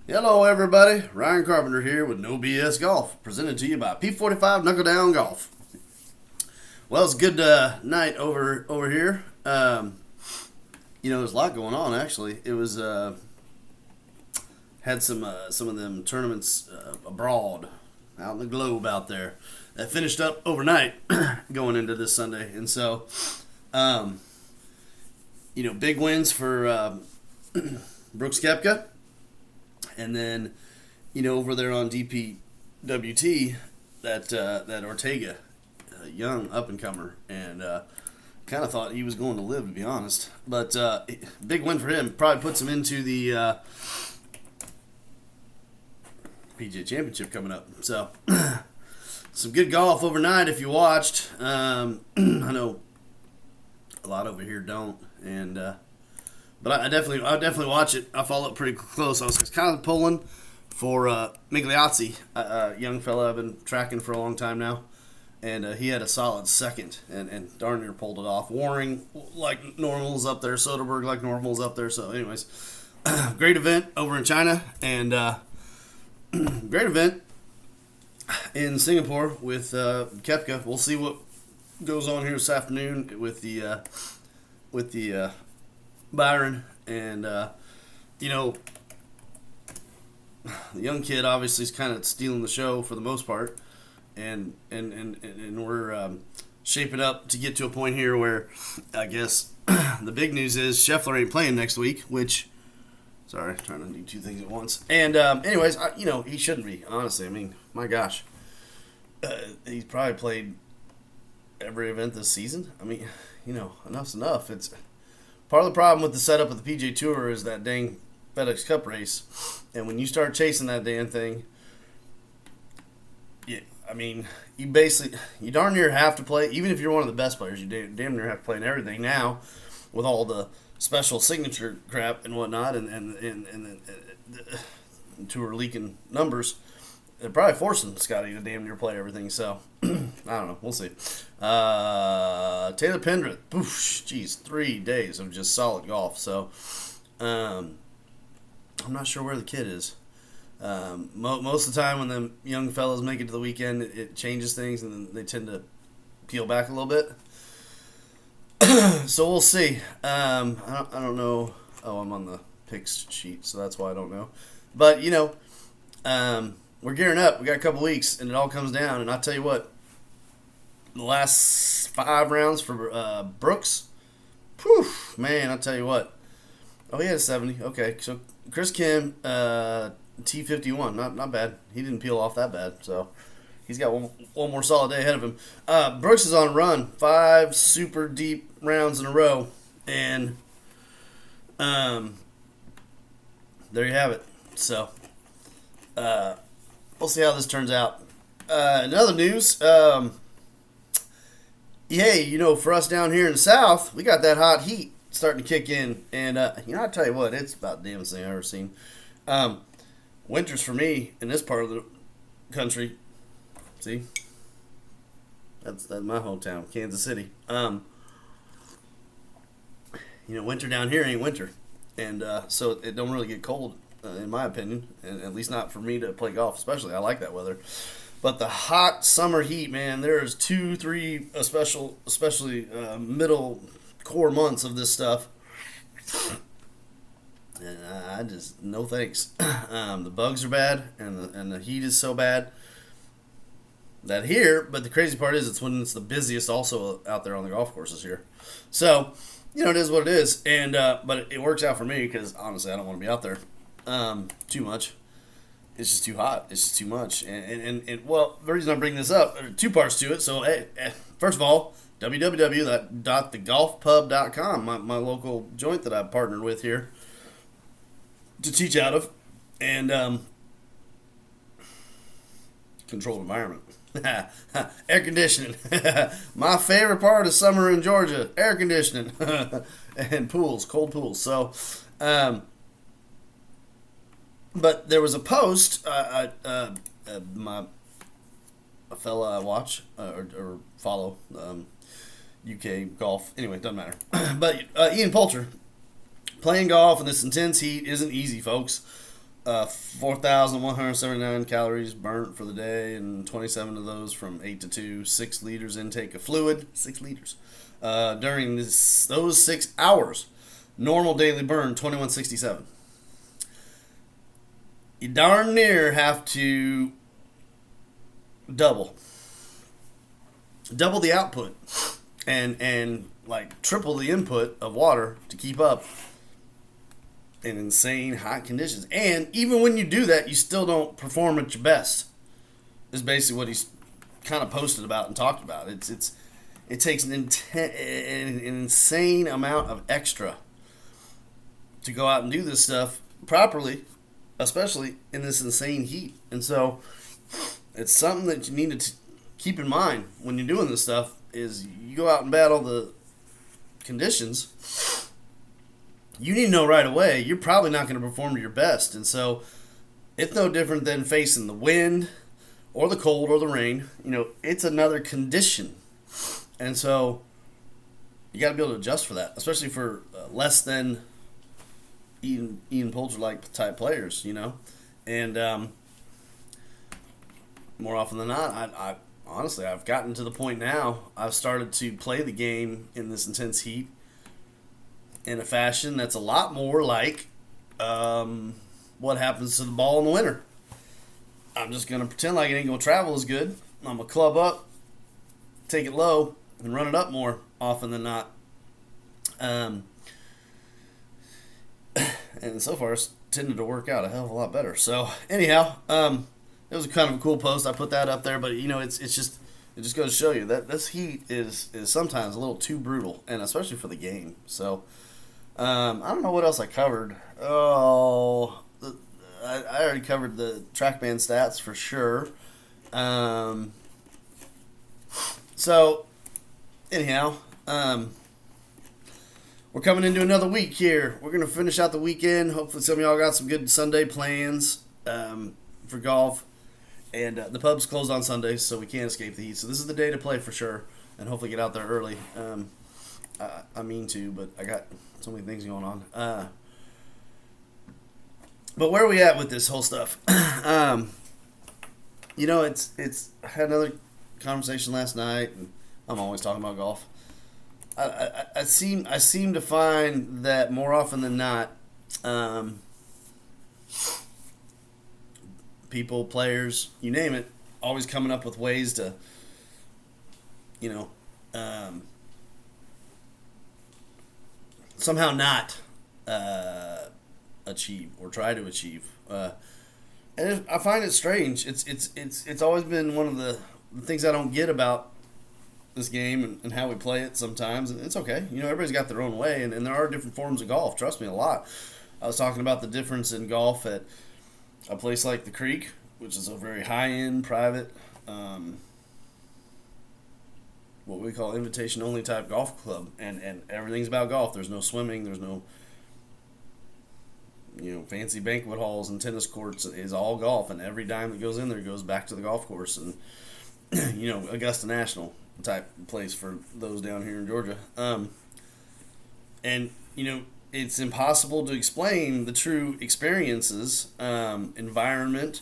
Hello, everybody. Ryan Carpenter here with No BS Golf, presented to you by P45 Knuckle Down Golf. Well, it's a good night over here. There's a lot going on. Actually, it was had some of them tournaments abroad, out in the globe out there, that finished up overnight, going into this Sunday, and so big wins for Brooks Koepka. And then, over there on DPWT, that Ortega, young up and comer, and kind of thought he was going to live, to be honest. But big win for him. Probably puts him into the PGA Championship coming up. So some good golf overnight if you watched. I know a lot over here don't, and. But I definitely watch it. I follow it pretty close. I was kind of pulling for Migliozzi, a young fella I've been tracking for a long time now, and he had a solid second, and darn near pulled it off. Waring like normal's up there, Soderberg like normal's up there. So, anyways, great event over in China, and great event in Singapore with Koepka. We'll see what goes on here this afternoon with the Byron, and the young kid obviously is kind of stealing the show for the most part, and we're shaping up to get to a point here where I guess the big news is Scheffler ain't playing next week, which trying to do two things at once, and anyways, he shouldn't be, honestly. I mean, my gosh, he's probably played every event this season. I mean, enough's enough. It's part of the problem with the setup of the PGA Tour is that dang FedEx Cup race. And when you start chasing that damn thing, you darn near have to play. Even if you're one of the best players, you damn near have to play in everything now with all the special signature crap and whatnot, and the tour leaking numbers. They're probably forcing Scotty to damn near play everything, so I don't know. We'll see. Taylor Pendrith, 3 days of just solid golf. So I'm not sure where the kid is. Most of the time when the young fellas make it to the weekend, it changes things, and then they tend to peel back a little bit. So we'll see. I don't know. Oh, I'm on the picks sheet, so that's why I don't know. But, we're gearing up. We got a couple weeks, and it all comes down. And I'll tell you what, the last 5 rounds for Brooks, man, I'll tell you what. Oh, he had a 70. Okay, so Chris Kim, T51, not bad. He didn't peel off that bad, so he's got one more solid day ahead of him. Brooks is on a run, 5 super deep rounds in a row, and there you have it. So, we'll see how this turns out. In other news, for us down here in the South, we got that hot heat starting to kick in. And, I tell you what, it's about the damnest thing I've ever seen. Winters for me in this part of the country, see, that's my hometown, Kansas City. Winter down here ain't winter. And so it don't really get cold. In my opinion, and at least not for me to play golf, especially. I like that weather. But the hot summer heat, man, there's 2-3 especially middle core months of this stuff. And I just, no thanks. The bugs are bad, and the heat is so bad that here, but the crazy part is it's when it's the busiest also out there on the golf courses here. So, it is what it is. And but it works out for me because, honestly, I don't want to be out there too much. It's just too hot. It's just too much. And the reason I'm bringing this up, there are 2 parts to it. So, first of all, www.thegolfpub.com, my local joint that I've partnered with here to teach out of, and controlled environment. Air conditioning. My favorite part of summer in Georgia, air conditioning. And pools, cold pools. So, but there was a post, a fella I watch or follow, UK golf. Anyway, doesn't matter. But Ian Poulter, playing golf in this intense heat isn't easy, folks. 4,179 calories burnt for the day, and 27 of those from 8 to 2. 6 liters intake of fluid. 6 liters. During those 6 hours, normal daily burn, 2167. You darn near have to double the output and like triple the input of water to keep up in insane hot conditions. And even when you do that, you still don't perform at your best. Is basically what he's kind of posted about and talked about. It takes an insane amount of extra to go out and do this stuff properly, especially in this insane heat. And so it's something that you need to keep in mind when you're doing this stuff. Is you go out and battle the conditions, you need to know right away you're probably not going to perform to your best. And so it's no different than facing the wind or the cold or the rain. It's another condition. And so you got to be able to adjust for that, especially for less than Ian Poulter-like type players, And more often than not, I honestly, I've gotten to the point now, I've started to play the game in this intense heat in a fashion that's a lot more like what happens to the ball in the winter. I'm just going to pretend like it ain't going to travel as good. I'm going to club up, take it low, and run it up more often than not. And so far, it's tended to work out a hell of a lot better. So, anyhow, it was kind of a cool post. I put that up there, but it just goes to show you that this heat is sometimes a little too brutal, and especially for the game. So I don't know what else I covered. I already covered the TrackMan stats for sure. So anyhow, we're coming into another week here. We're gonna finish out the weekend. Hopefully, some of y'all got some good Sunday plans for golf. And the pub's closed on Sundays, so we can't escape the heat. So this is the day to play for sure, and hopefully get out there early. I mean to, but I got so many things going on. But where are we at with this whole stuff? It's I had another conversation last night, and I'm always talking about golf. I seem to find that more often than not, people, players, you name it, always coming up with ways to, somehow not achieve or try to achieve. And I find it strange. It's always been one of the things I don't get about this game and how we play it sometimes. And it's okay. Everybody's got their own way, and there are different forms of golf. Trust me, a lot. I was talking about the difference in golf at a place like the Creek, which is a very high-end, private, what we call invitation-only type golf club, and everything's about golf. There's no swimming. There's no, fancy banquet halls and tennis courts. It's all golf, and every dime that goes in there goes back to the golf course. And Augusta National type place for those down here in Georgia. It's impossible to explain the true experiences, environment,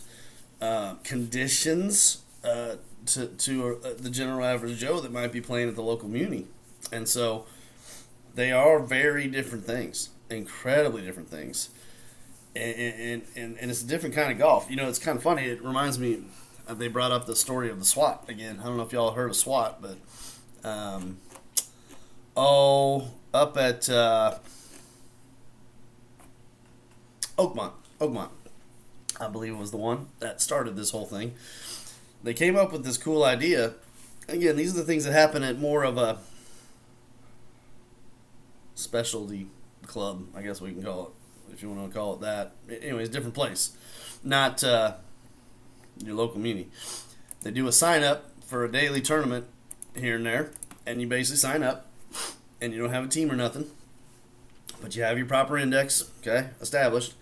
conditions to the general average Joe that might be playing at the local muni. And so they are very different things, incredibly different things. And it's a different kind of golf. It's kind of funny. It reminds me, they brought up the story of the SWAT again. I don't know if y'all heard of SWAT, but up at Oakmont, I believe was the one that started this whole thing. They came up with this cool idea. Again, these are the things that happen at more of a specialty club, I guess we can call it, if you want to call it that. Anyways, different place, not your local muni. They do a sign up for a daily tournament here and there, and you basically sign up, and you don't have a team or nothing, but you have your proper index, okay, established.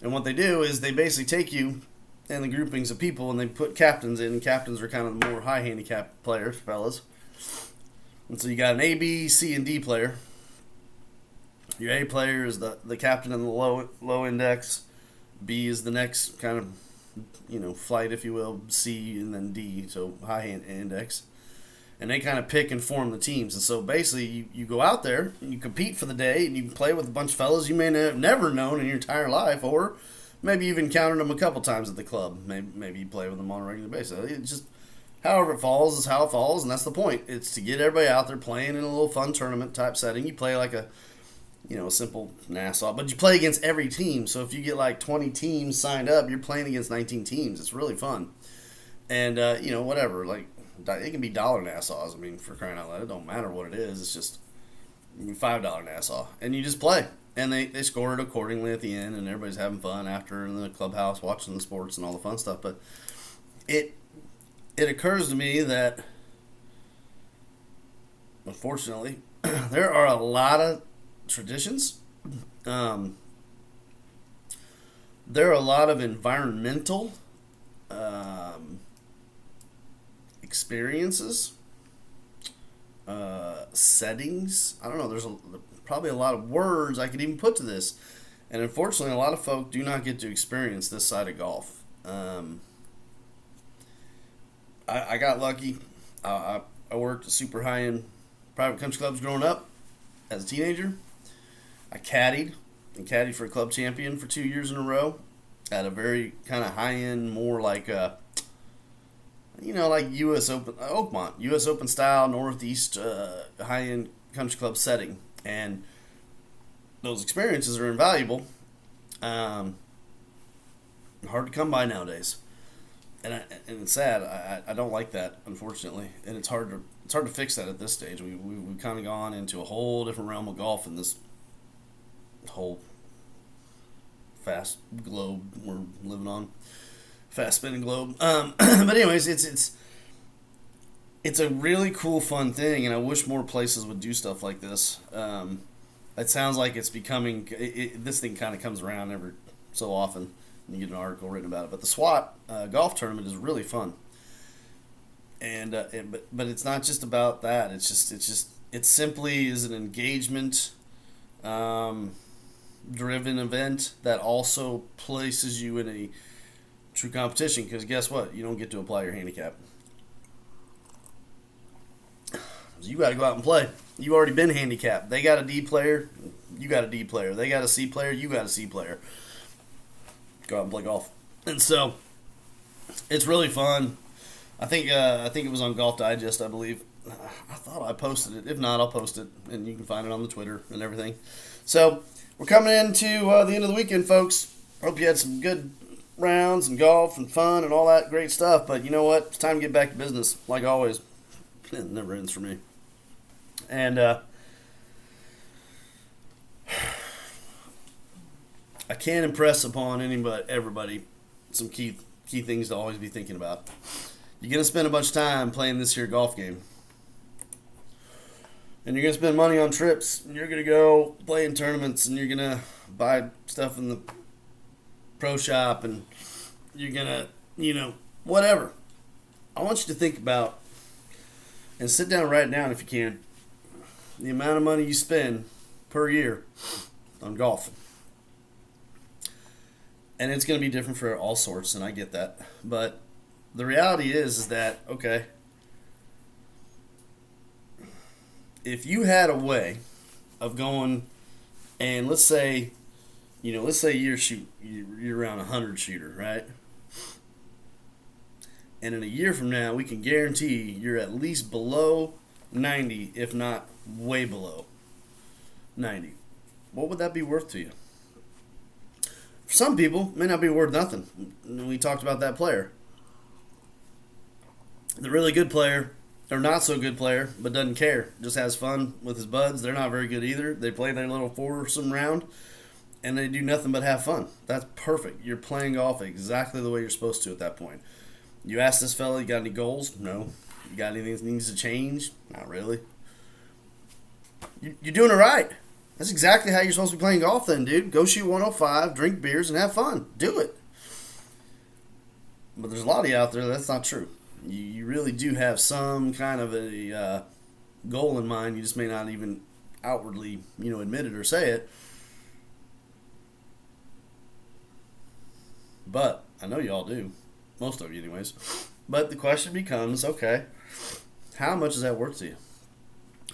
And what they do is they basically take you and the groupings of people, and they put captains in. Captains are kind of the more high handicap players, fellas. And so you got an A, B, C, and D player. Your A player is the captain in the low index. B is the next kind of, flight, if you will, C and then D, so high index. And they kind of pick and form the teams. And so basically, you go out there, and you compete for the day, and you play with a bunch of fellas you may have never known in your entire life, or maybe you've encountered them a couple times at the club. Maybe you play with them on a regular basis. It just, however it falls is how it falls, and that's the point. It's to get everybody out there playing in a little fun tournament type setting. You play like a simple Nassau, but you play against every team. So if you get like 20 teams signed up, you're playing against 19 teams. It's really fun. And, whatever, like, it can be dollar Nassau's. I mean, for crying out loud, it don't matter what it is. It's just $5 Nassau, and you just play, and they score it accordingly at the end, and everybody's having fun after in the clubhouse watching the sports and all the fun stuff. But it occurs to me that, unfortunately, there are a lot of traditions. There are a lot of environmental experiences, settings. I don't know. There's probably a lot of words I could even put to this, and unfortunately, a lot of folk do not get to experience this side of golf. I got lucky. I worked at super high-end private country clubs growing up as a teenager. I caddied for a club champion for 2 years in a row at a very kind of high-end, more like like U.S. Open, Oakmont, U.S. Open style, Northeast high-end country club setting. And those experiences are invaluable. Hard to come by nowadays. And it's sad. I don't like that, unfortunately. And it's hard to fix that at this stage. We've kind of gone into a whole different realm of golf in this whole fast globe we're living on. Fast spinning globe. But anyways, it's a really cool, fun thing, and I wish more places would do stuff like this. It sounds like it's becoming. This thing kind of comes around every so often, and you get an article written about it. But the SWAT golf tournament is really fun, and but it's not just about that. It simply is an engagement driven event that also places you in a true competition, because guess what? You don't get to apply your handicap. So you got to go out and play. You've already been handicapped. They got a D player, you got a D player. They got a C player, you got a C player. Go out and play golf. And so it's really fun. I think it was on Golf Digest, I believe. I thought I posted it. If not, I'll post it, and you can find it on the Twitter and everything. So we're coming into the end of the weekend, folks. Hope you had some good rounds and golf and fun and all that great stuff. But you know what? It's time to get back to business, like always. It never ends for me. And I can't impress upon everybody some key things to always be thinking about. You're going to spend a bunch of time playing this here golf game. And you're going to spend money on trips. And you're going to go play in tournaments. And you're going to buy stuff in the pro shop. And you're going to, whatever. I want you to think about, and sit down and write it down if you can, the amount of money you spend per year on golf. And it's going to be different for all sorts, and I get that. But the reality is that, okay, if you had a way of going, and let's say you're around 100 shooter, right? And in a year from now, we can guarantee you're at least below 90, if not way below 90. What would that be worth to you? For some people, it may not be worth nothing. We talked about that player. The really good player, or not so good player, but doesn't care. Just has fun with his buds. They're not very good either. They play their little foursome round, and they do nothing but have fun. That's perfect. You're playing golf exactly the way you're supposed to at that point. You ask this fella, you got any goals? No. You got anything that needs to change? Not really. You're doing it right. That's exactly how you're supposed to be playing golf then, dude. Go shoot 105, drink beers, and have fun. Do it. But there's a lot of you out there that's not true. You really do have some kind of a goal in mind. You just may not even outwardly, admit it or say it. But I know y'all do. Most of you, anyways. But the question becomes, okay, how much is that worth to you?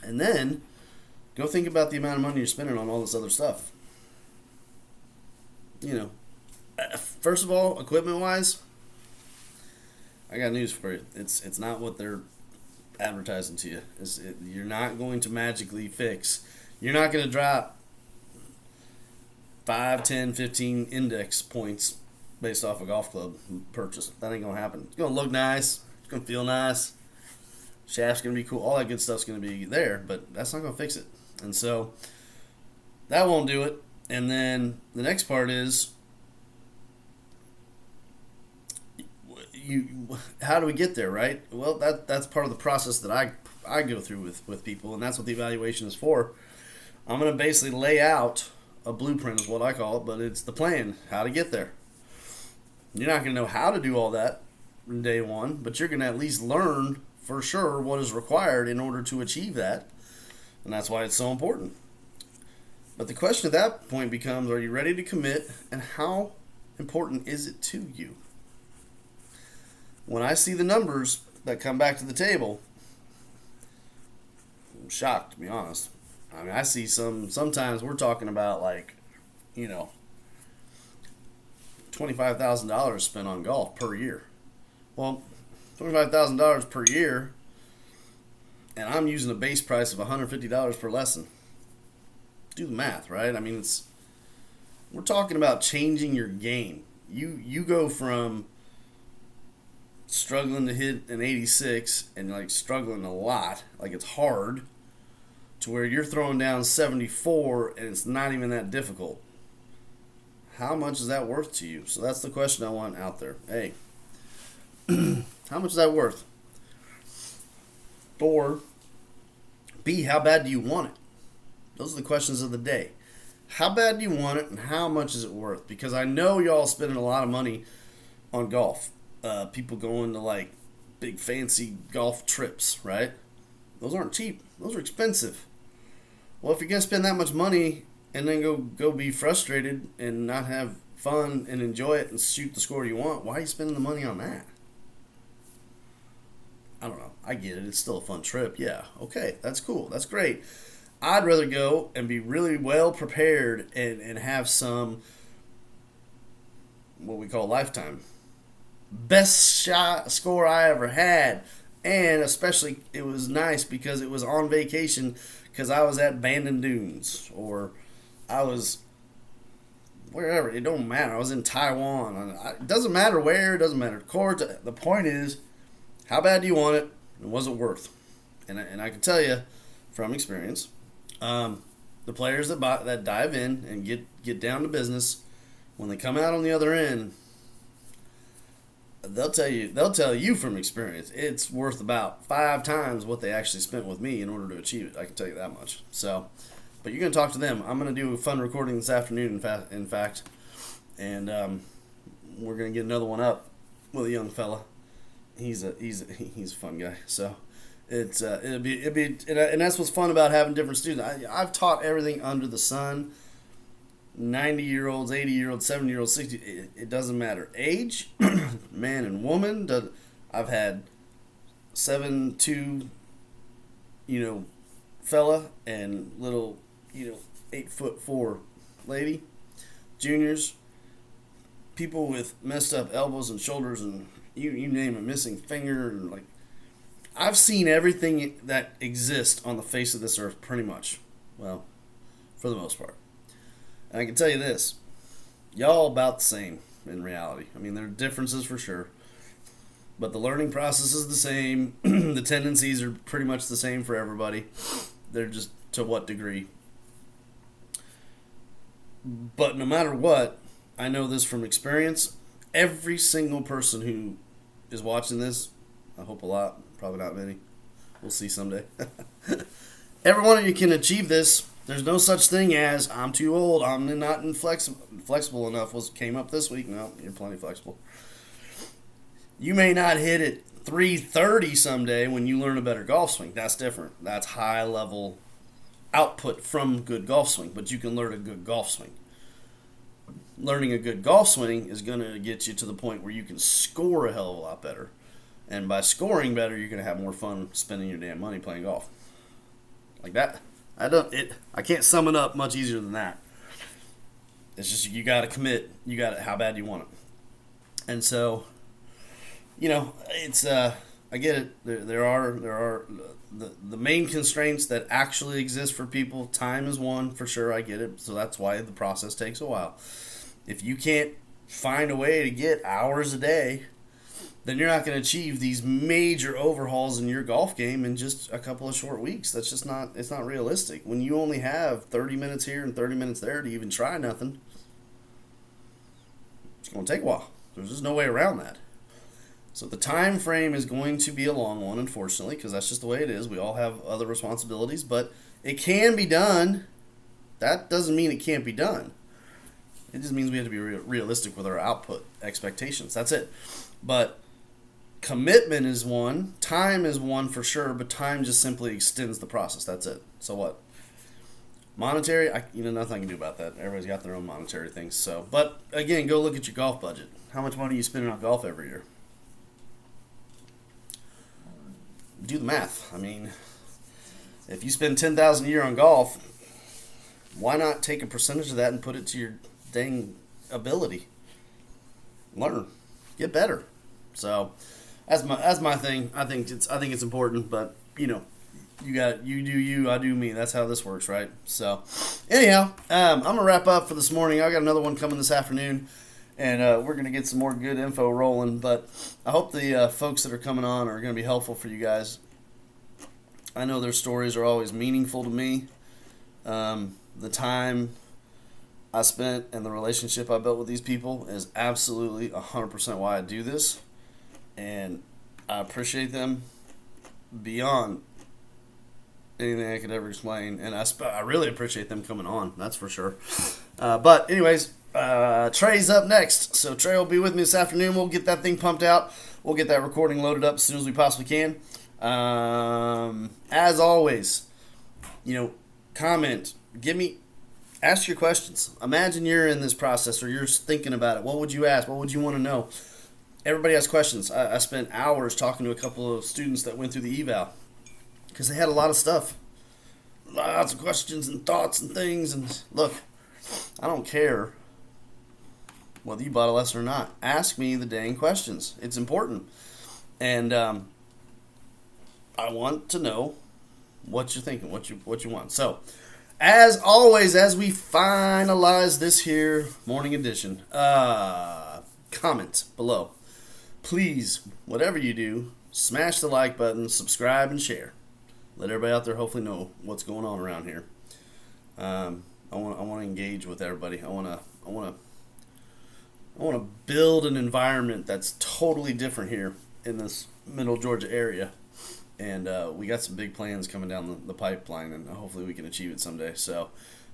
And then go think about the amount of money you're spending on all this other stuff. You know, first of all, equipment-wise, I got news for you. It's not what they're advertising to you. You're not going to magically fix. You're not going to drop 5, 10, 15 index points based off a golf club purchase. That ain't going to happen. It's going to look nice. It's going to feel nice. Shaft's going to be cool. All that good stuff's going to be there, but that's not going to fix it. And so that won't do it. And then the next part is, how do we get there, right? Well, that's part of the process that I go through with people, and that's what the evaluation is for. I'm going to basically lay out a blueprint is what I call it, but it's the plan, how to get there. You're not going to know how to do all that in day one, but you're going to at least learn for sure what is required in order to achieve that, and that's why it's so important. But the question at that point becomes, are you ready to commit, and how important is it to you? When I see the numbers that come back to the table, I'm shocked, to be honest. I mean, I see sometimes we're talking about $25,000 spent on golf per year. Well, $25,000 per year, and I'm using a base price of $150 per lesson. Do the math, right? I mean, we're talking about changing your game. You go from struggling to hit an 86 and struggling a lot, it's hard, to where you're throwing down 74 and it's not even that difficult. How much is that worth to you? So that's the question I want out there. Hey, how much is that worth? Or B, how bad do you want it? Those are the questions of the day. How bad do you want it, and how much is it worth? Because I know y'all spending a lot of money on golf. People going to big fancy golf trips, right? Those aren't cheap. Those are expensive. Well, if you're going to spend that much money and then go be frustrated and not have fun and enjoy it and shoot the score you want, why are you spending the money on that? I don't know. I get it. It's still a fun trip. Yeah. Okay. That's cool. That's great. I'd rather go and be really well prepared and have some, what we call lifetime. Best shot score I ever had. And especially it was nice because it was on vacation, because I was at Bandon Dunes, or I was wherever. It don't matter. I was in Taiwan. It doesn't matter where. It doesn't matter. The point is, how bad do you want it, and was it worth? And I can tell you from experience, the players that dive in and get down to business, when they come out on the other end, they'll tell you from experience it's worth about 5 times what they actually spent with me in order to achieve it. I can tell you that much. So, but you're going to talk to them. I'm going to do a fun recording this afternoon, in fact, and we're going to get another one up with a young fella. He's a fun guy. So it'll be and that's what's fun about having different students. I've taught everything under the sun. 90-year-olds, 80-year-olds, 70-year-olds, 60. It doesn't matter. Age, man and woman. I've had 7'2", fella, and little, 8'4" lady. Juniors, people with messed up elbows and shoulders, and you name it, missing finger, and I've seen everything that exists on the face of this earth, pretty much. Well, for the most part. And I can tell you this, y'all about the same in reality. I mean, there are differences for sure, but the learning process is the same. The tendencies are pretty much the same for everybody. They're just to what degree. But no matter what, I know this from experience. Every single person who is watching this, I hope a lot, probably not many. We'll see someday. Every one of you can achieve this. There's no such thing as, I'm too old, I'm not flexible enough. Came up this week. No, you're plenty flexible. You may not hit it 330 someday when you learn a better golf swing. That's different. That's high level output from good golf swing, but you can learn a good golf swing. learning a good golf swing is going to get you to the point where you can score a hell of a lot better. And by scoring better, you're going to have more fun spending your damn money playing golf. Like that. I can't sum it up much easier than that. It's just you got to commit. You got it. How bad do you want it? And so, it's I get it. There are the main constraints that actually exist for people. Time is one for sure. I get it. So that's why the process takes a while. If you can't find a way to get hours a day, then you're not going to achieve these major overhauls in your golf game in just a couple of short weeks. That's just not, it's not realistic. When you only have 30 minutes here and 30 minutes there to even try nothing, it's going to take a while. There's just no way around that. So the time frame is going to be a long one, unfortunately, because that's just the way it is. We all have other responsibilities, but it can be done. That doesn't mean it can't be done. It just means we have to be realistic with our output expectations. That's it. But commitment is one. Time is one for sure, but time just simply extends the process. That's it. So what? Monetary, nothing I can do about that. Everybody's got their own monetary things. So, but again, go look at your golf budget. How much money are you spending on golf every year? Do the math. I mean, if you spend $10,000 a year on golf, why not take a percentage of that and put it to your dang ability? Learn, get better. So, as my thing, I think it's important. But you do you, I do me. That's how this works, right? So, anyhow, I'm gonna wrap up for this morning. I got another one coming this afternoon, and we're gonna get some more good info rolling. But I hope the folks that are coming on are gonna be helpful for you guys. I know their stories are always meaningful to me. The time I spent and the relationship I built with these people is absolutely 100% why I do this, and I appreciate them beyond anything I could ever explain, and I really appreciate them coming on, that's for sure. But anyways, Trey's up next, so Trey will be with me this afternoon. We'll get that thing pumped out. We'll get that recording loaded up as soon as we possibly can. As always, comment, ask your questions. Imagine you're in this process or you're thinking about it. What would you ask? What would you want to know? Everybody has questions. I spent hours talking to a couple of students that went through the eval because they had a lot of stuff. Lots of questions and thoughts and things. And look, I don't care whether you bought a lesson or not. Ask me the dang questions. It's important. And I want to know what you're thinking, what you want. So, as always, as we finalize this here morning edition, comment below. Please, whatever you do, smash the like button, subscribe, and share. Let everybody out there hopefully know what's going on around here. I want to engage with everybody. I want to build an environment that's totally different here in this Middle Georgia area. And we got some big plans coming down the pipeline, and hopefully we can achieve it someday. So,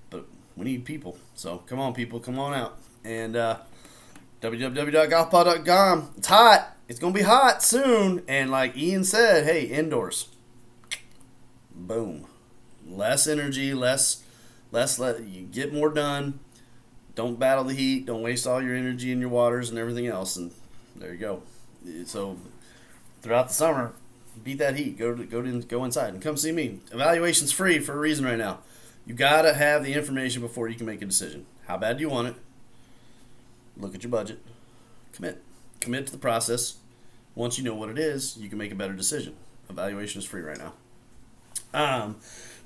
but we need people. So come on, people, come on out. And www.golfpod.com. It's hot. It's gonna be hot soon. And like Ian said, hey, indoors. Boom. Less energy, you get more done. Don't battle the heat. Don't waste all your energy and your waters and everything else. And there you go. So throughout the summer, beat that heat. Go inside and come see me. Evaluation's free for a reason right now. You gotta have the information before you can make a decision. How bad do you want it? Look at your budget. Commit to the process. Once you know what it is, you can make a better decision. Evaluation is free right now.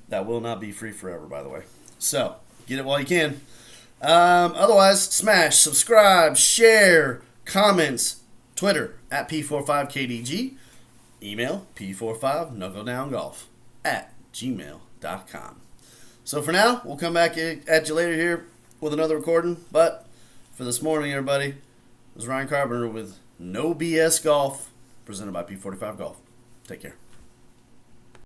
That will not be free forever, by the way. So get it while you can. Otherwise, smash, subscribe, share, comments, Twitter at P45KDG. Email P45knuckledowngolf@gmail.com. So for now, we'll come back at you later here with another recording. But for this morning, everybody, this is Ryan Carpenter with No BS Golf, presented by P45 Golf. Take care.